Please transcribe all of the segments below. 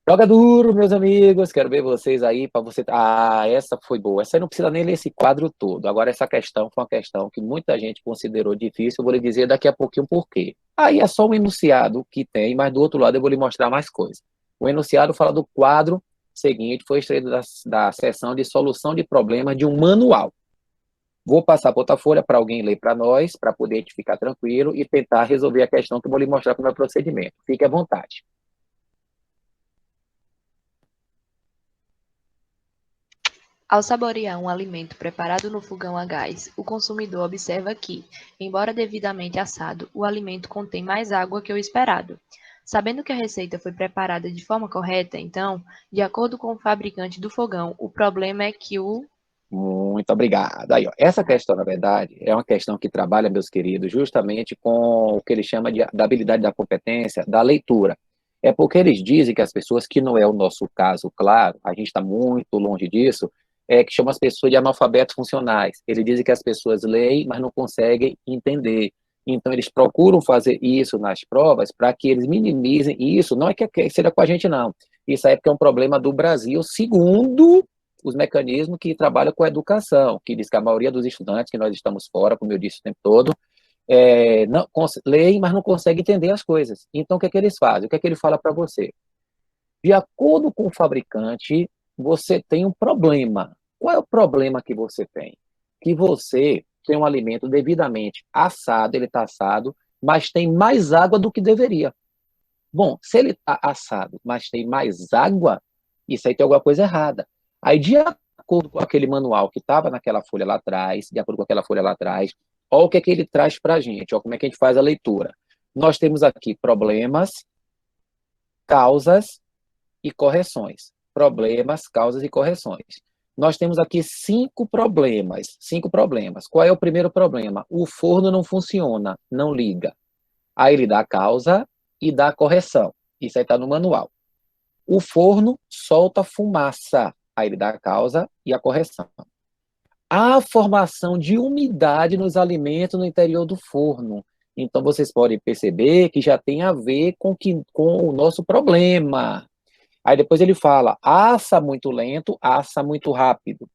Joga duro, meus amigos. Quero ver vocês aí para você. Ah, essa foi boa. Essa aí não precisa nem ler esse quadro todo. Agora, essa questão foi uma questão que muita gente considerou difícil. Eu vou lhe dizer daqui a pouquinho por quê. Aí é só um enunciado que tem, mas do outro lado eu vou lhe mostrar mais coisas. O enunciado fala do quadro seguinte, foi extraído da seção de solução de problemas de um manual. Vou passar para outra folha para alguém ler para nós, para poder a gente ficar tranquilo e tentar resolver a questão que eu vou lhe mostrar como é o procedimento. Fique à vontade. Ao saborear um alimento preparado no fogão a gás, o consumidor observa que, embora devidamente assado, o alimento contém mais água que o esperado. Sabendo que a receita foi preparada de forma correta, então, de acordo com o fabricante do fogão, o problema é que o Muito obrigado. Aí, ó, essa questão, na verdade, é uma questão que trabalha, meus queridos, justamente com o que ele chama da habilidade da competência da leitura. É porque eles dizem que as pessoas, que não é o nosso caso, claro, a gente está muito longe disso, que chamam as pessoas de analfabetos funcionais. Eles dizem que as pessoas leem, mas não conseguem entender. Então, eles procuram fazer isso nas provas para que eles minimizem isso. Não é que seja com a gente, não. Isso aí é porque é um problema do Brasil, segundo os mecanismos que trabalham com a educação, que diz que a maioria dos estudantes, que nós estamos fora, como eu disse o tempo todo, não, leem, mas não conseguem entender as coisas. Então, o que é que eles fazem? O que é que ele fala para você? De acordo com o fabricante, você tem um problema. Qual é o problema que você tem? Que você tem um alimento devidamente assado, ele está assado, mas tem mais água do que deveria. Bom, se ele está assado, mas tem mais água, isso aí tem alguma coisa errada. Aí, de acordo com aquele manual que estava naquela folha lá atrás, de acordo com aquela folha lá atrás, olha o que é que ele traz para a gente, olha como é que a gente faz a leitura. Nós temos aqui problemas, causas e correções. Problemas, causas e correções. Nós temos aqui cinco problemas. Cinco problemas. Qual é o primeiro problema? O forno não funciona, não liga. Aí ele dá a causa e dá a correção. Isso aí está no manual. O forno solta fumaça. Aí ele dá a causa e a correção. Há formação de umidade nos alimentos no interior do forno. Então vocês podem perceber que já tem a ver com o nosso problema. Aí depois ele fala, assa muito lento, assa muito rápido.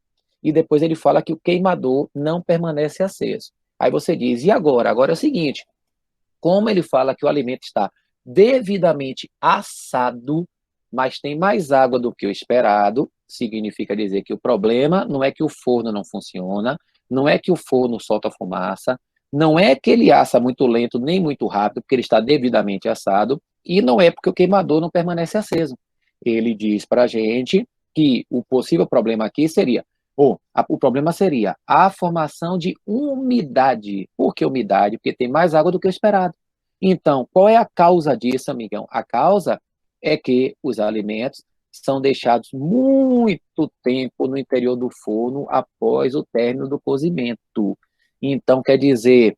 E depois ele fala que o queimador não permanece aceso. Aí você diz, e agora? Agora é o seguinte, como ele fala que o alimento está devidamente assado, mas tem mais água do que o esperado, significa dizer que o problema não é que o forno não funciona, não é que o forno solta fumaça, não é que ele assa muito lento nem muito rápido, porque ele está devidamente assado, e não é porque o queimador não permanece aceso. Ele diz para a gente que o possível problema aqui seria o problema seria a formação de umidade. Por que umidade? Porque tem mais água do que o esperado. Então, qual é a causa disso, amigão? A causa é que os alimentos são deixados muito tempo no interior do forno após o término do cozimento. Então, quer dizer,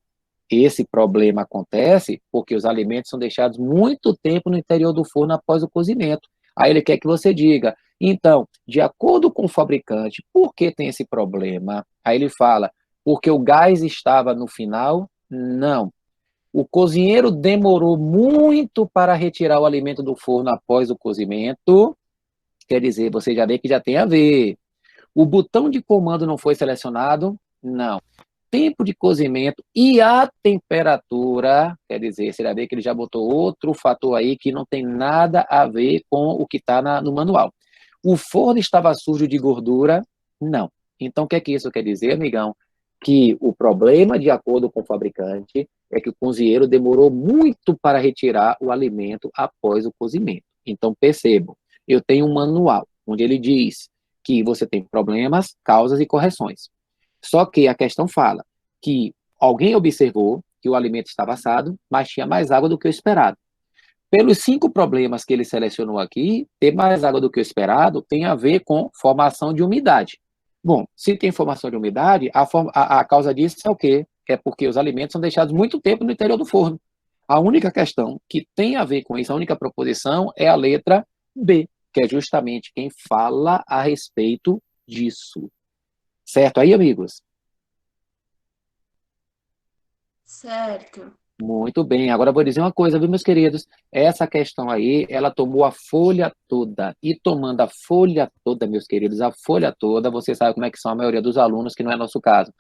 esse problema acontece porque os alimentos são deixados muito tempo no interior do forno após o cozimento. Aí ele quer que você diga, então, de acordo com o fabricante, por que tem esse problema? Aí ele fala, porque o gás estava no final? Não. O cozinheiro demorou muito para retirar o alimento do forno após o cozimento? Quer dizer, você já vê que já tem a ver. O botão de comando não foi selecionado? Não. Tempo de cozimento e a temperatura, quer dizer, você vai ver que ele já botou outro fator aí que não tem nada a ver com o que está no manual. O forno estava sujo de gordura? Não. Então, o que é que isso quer dizer, amigão? Que o problema, de acordo com o fabricante, é que o cozinheiro demorou muito para retirar o alimento após o cozimento. Então, percebam, eu tenho um manual onde ele diz que você tem problemas, causas e correções. Só que a questão fala que alguém observou que o alimento estava assado, mas tinha mais água do que o esperado. Pelos cinco problemas que ele selecionou aqui, ter mais água do que o esperado tem a ver com formação de umidade. Bom, se tem formação de umidade, a causa disso é o quê? É porque os alimentos são deixados muito tempo no interior do forno. A única questão que tem a ver com isso, a única proposição, é a letra B, que é justamente quem fala a respeito disso. Certo aí, amigos? Certo. Muito bem. Agora eu vou dizer uma coisa, viu, meus queridos? Essa questão aí, ela tomou a folha toda. E tomando a folha toda, meus queridos, a folha toda, você sabe como é que são a maioria dos alunos, que não é nosso caso.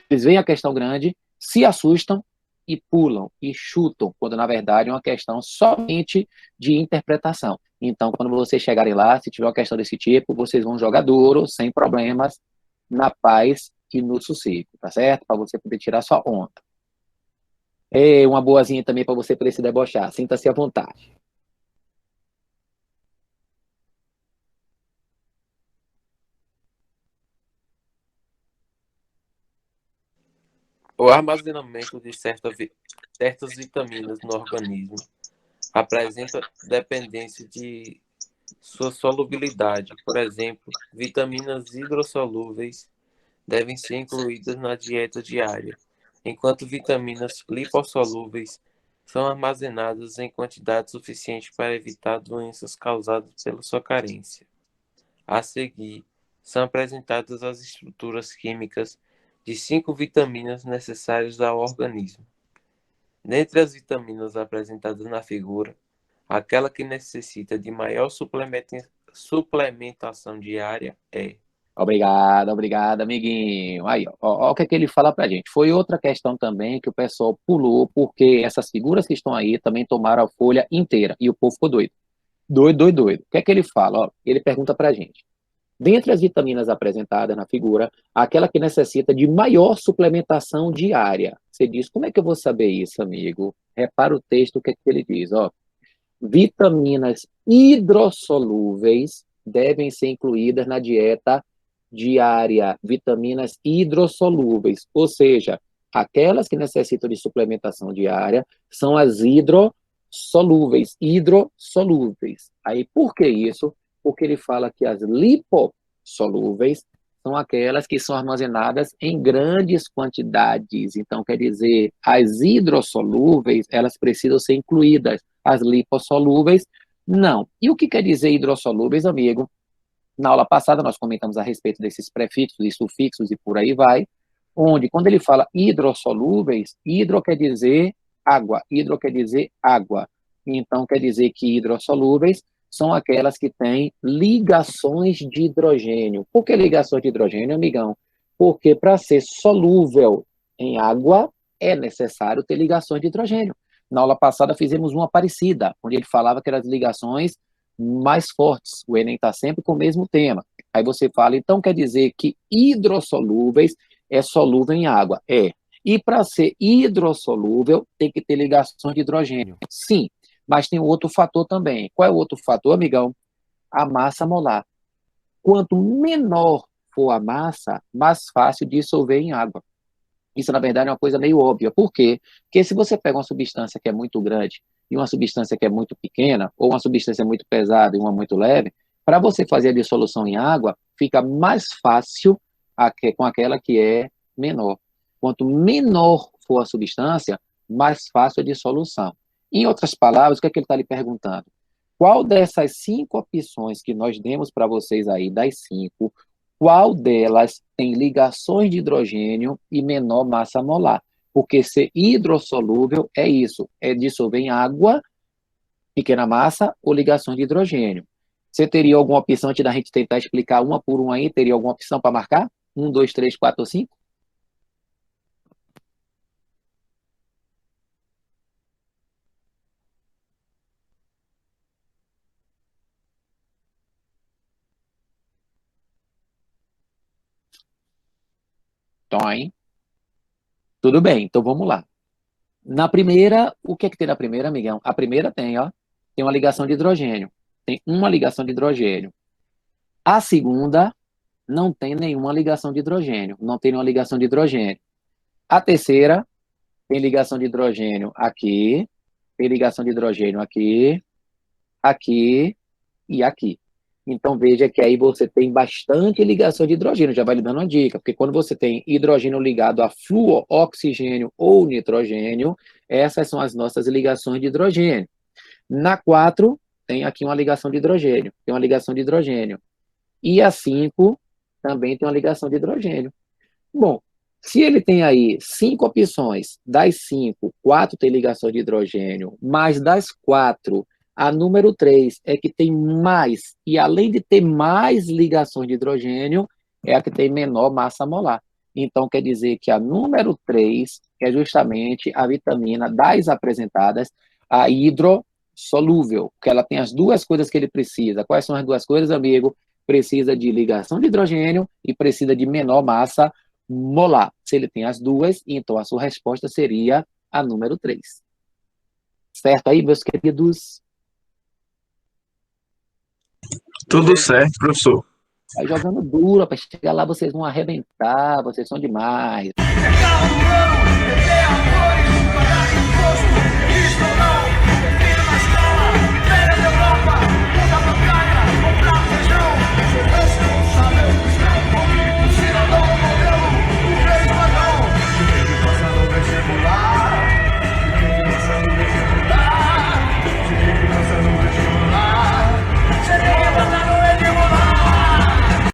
Eles veem a questão grande, se assustam e pulam e chutam, quando na verdade é uma questão somente de interpretação. Então, quando vocês chegarem lá, se tiver uma questão desse tipo, vocês vão jogar duro, sem problemas, na paz e no sossego, tá certo? Para você poder tirar sua onda. E uma boazinha também para você poder se debochar. Sinta-se à vontade. O armazenamento de certas vitaminas no organismo apresenta dependência de sua solubilidade. Por exemplo, vitaminas hidrossolúveis devem ser incluídas na dieta diária, enquanto vitaminas lipossolúveis são armazenadas em quantidade suficiente para evitar doenças causadas pela sua carência. A seguir, são apresentadas as estruturas químicas de 5 vitaminas necessárias ao organismo. Dentre as vitaminas apresentadas na figura, aquela que necessita de maior suplementação diária é. Obrigado, obrigado, amiguinho. Aí, ó, o que é que ele fala pra gente. Foi outra questão também que o pessoal pulou, porque essas figuras que estão aí também tomaram a folha inteira, e o povo ficou doido. Doido, doido, doido. O que é que ele fala? Ó, ele pergunta pra gente. Dentre as vitaminas apresentadas na figura, aquela que necessita de maior suplementação diária. Você diz, como é que eu vou saber isso, amigo? Repara o texto, o que é que ele diz, ó. Vitaminas hidrossolúveis devem ser incluídas na dieta diária. Vitaminas hidrossolúveis, ou seja, aquelas que necessitam de suplementação diária são as hidrossolúveis. Hidrossolúveis. Aí, por que isso? Porque ele fala que as lipossolúveis são aquelas que são armazenadas em grandes quantidades. Então, quer dizer, as hidrossolúveis, elas precisam ser incluídas. As lipossolúveis, não. E o que quer dizer hidrossolúveis, amigo? Na aula passada nós comentamos a respeito desses prefixos e sufixos e por aí vai, onde quando ele fala hidrossolúveis, hidro quer dizer água, hidro quer dizer água. Então quer dizer que hidrossolúveis são aquelas que têm ligações de hidrogênio. Por que ligações de hidrogênio, amigão? Porque para ser solúvel em água é necessário ter ligações de hidrogênio. Na aula passada fizemos uma parecida, onde ele falava que eram as ligações mais fortes. O Enem está sempre com o mesmo tema. Aí você fala, então quer dizer que hidrossolúveis é solúvel em água? É. E para ser hidrossolúvel, tem que ter ligações de hidrogênio. Sim, mas tem outro fator também. Qual é o outro fator, amigão? A massa molar. Quanto menor for a massa, mais fácil dissolver em água. Isso, na verdade, é uma coisa meio óbvia. Por quê? Porque se você pega uma substância que é muito grande e uma substância que é muito pequena, ou uma substância muito pesada e uma muito leve, para você fazer a dissolução em água, fica mais fácil com aquela que é menor. Quanto menor for a substância, mais fácil a dissolução. Em outras palavras, o que é que ele está lhe perguntando? Qual dessas 5 opções que nós demos para vocês aí, das 5, qual delas tem ligações de hidrogênio e menor massa molar? Porque ser hidrossolúvel é isso, é dissolver em água, pequena massa ou ligações de hidrogênio. Você teria alguma opção antes da gente tentar explicar uma por uma aí? Teria alguma opção para marcar? 1, 2, 3, 4 ou 5? Então, hein? Tudo bem, então vamos lá. Na primeira, o que é que tem na primeira, amigão? A primeira tem, ó, tem uma ligação de hidrogênio. Tem uma ligação de hidrogênio. A segunda não tem nenhuma ligação de hidrogênio. Não tem nenhuma ligação de hidrogênio. A terceira tem ligação de hidrogênio aqui, tem ligação de hidrogênio aqui, aqui e aqui. Então veja que aí você tem bastante ligação de hidrogênio, já vai lhe dando uma dica, porque quando você tem hidrogênio ligado a flúor, oxigênio ou nitrogênio, essas são as nossas ligações de hidrogênio. Na 4, tem aqui uma ligação de hidrogênio, tem uma ligação de hidrogênio. E a 5 também tem uma ligação de hidrogênio. Bom, Se ele tem aí 5 opções, das 5, 4 tem ligação de hidrogênio, mas das 4, a número 3 é que tem mais, e além de ter mais ligações de hidrogênio, é a que tem menor massa molar. Então, quer dizer que a número 3 é justamente a vitamina das apresentadas, a hidrossolúvel, que ela tem as duas coisas que ele precisa. Quais são as duas coisas, amigo? Precisa de ligação de hidrogênio e precisa de menor massa molar. Se ele tem as duas, então a sua resposta seria a número 3. Certo aí, meus queridos? Tudo certo, professor. Vai jogando duro, para chegar lá vocês vão arrebentar, vocês são demais.